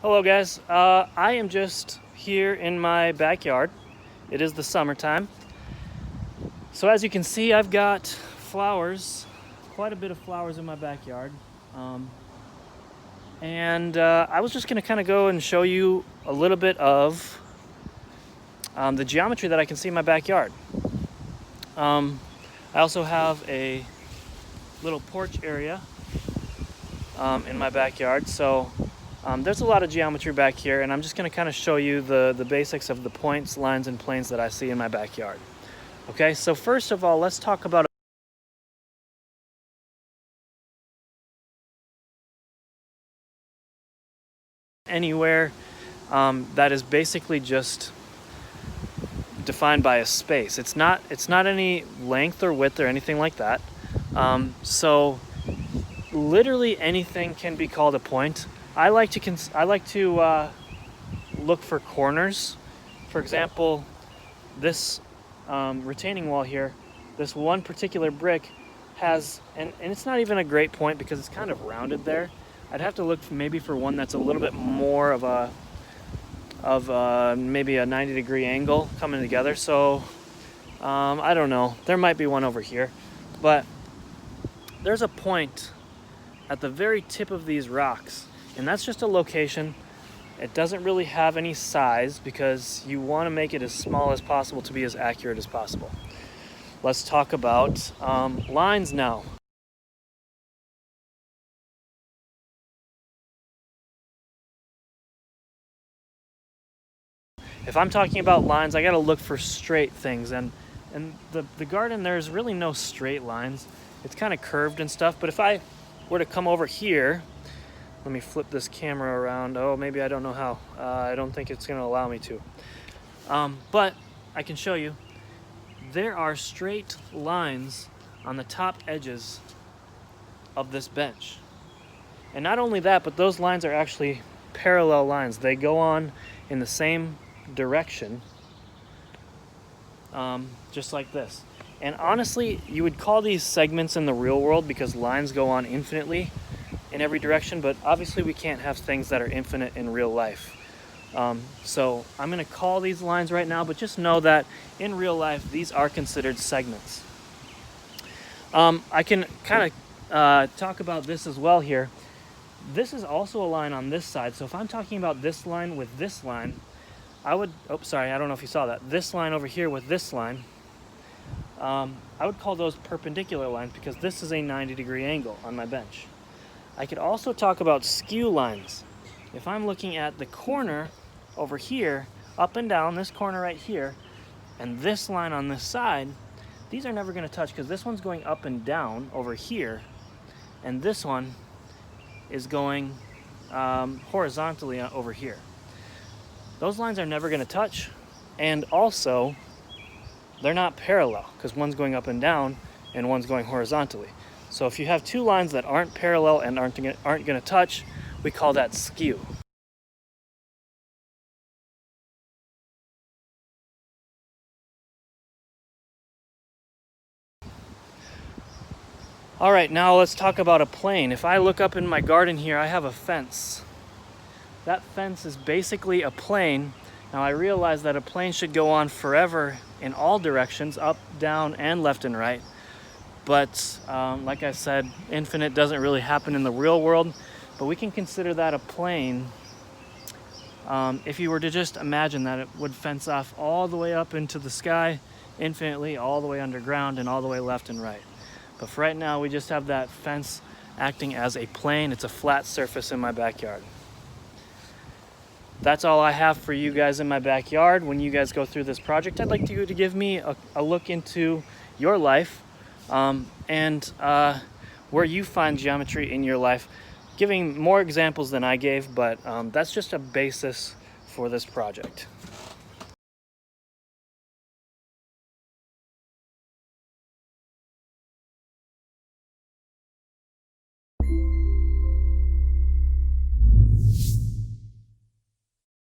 Hello guys, I am just here in my backyard. It is the summertime. So as you can see, I've got flowers, quite a bit of flowers in my backyard. I was just gonna kind of go and show you a little bit of the geometry that I can see in my backyard. I also have a little porch area in my backyard. So there's a lot of geometry back here, and I'm just going to kind of show you the basics of the points, lines, and planes that I see in my backyard. Okay, so first of all, let's talk about anywhere that is basically just defined by a space. It's not any length or width or anything like that. So literally anything can be called a point. I like to look for corners. For example, this retaining wall here, this one particular brick has, and it's not even a great point because it's kind of rounded there. I'd have to look maybe for one that's a little bit more of maybe a 90-degree angle coming together. So I don't know. There might be one over here, but there's a point at the very tip of these rocks, and that's just a location. It doesn't really have any size because you want to make it as small as possible to be as accurate as possible. Let's talk about lines now. If I'm talking about lines, I got to look for straight things, and the garden, there's really no straight lines. It's kind of curved and stuff, but if I were to come over here, let me flip this camera around. Oh, maybe I don't know how. I don't think it's going to allow me to. But I can show you. There are straight lines on the top edges of this bench. And not only that, but those lines are actually parallel lines. They go on in the same direction, just like this. And honestly, you would call these segments in the real world because lines go on infinitely in every direction, but obviously we can't have things that are infinite in real life. So I'm going to call these lines right now, but just know that in real life, these are considered segments. I can kind of talk about this as well here. This is also a line on this side. So if I'm talking about this line with this line, I would, sorry, I don't know if you saw that. This line over here with this line, I would call those perpendicular lines because this is a 90-degree angle on my bench. I could also talk about skew lines. If I'm looking at the corner over here, up and down, this corner right here, and this line on this side, these are never going to touch because this one's going up and down over here, and this one is going horizontally over here. Those lines are never going to touch, and also they're not parallel because one's going up and down and one's going horizontally. So if you have two lines that aren't parallel and aren't going to touch, we call that skew. All right, now let's talk about a plane. If I look up in my garden here, I have a fence. That fence is basically a plane. Now I realize that a plane should go on forever in all directions, up, down, and left and right. But like I said, infinite doesn't really happen in the real world, but we can consider that a plane. If you were to just imagine that it would fence off all the way up into the sky, infinitely, all the way underground, and all the way left and right. But for right now, we just have that fence acting as a plane. It's a flat surface in my backyard. That's all I have for you guys in my backyard. When you guys go through this project, I'd like you to give me a look into your life and where you find geometry in your life, giving more examples than I gave, but that's just a basis for this project.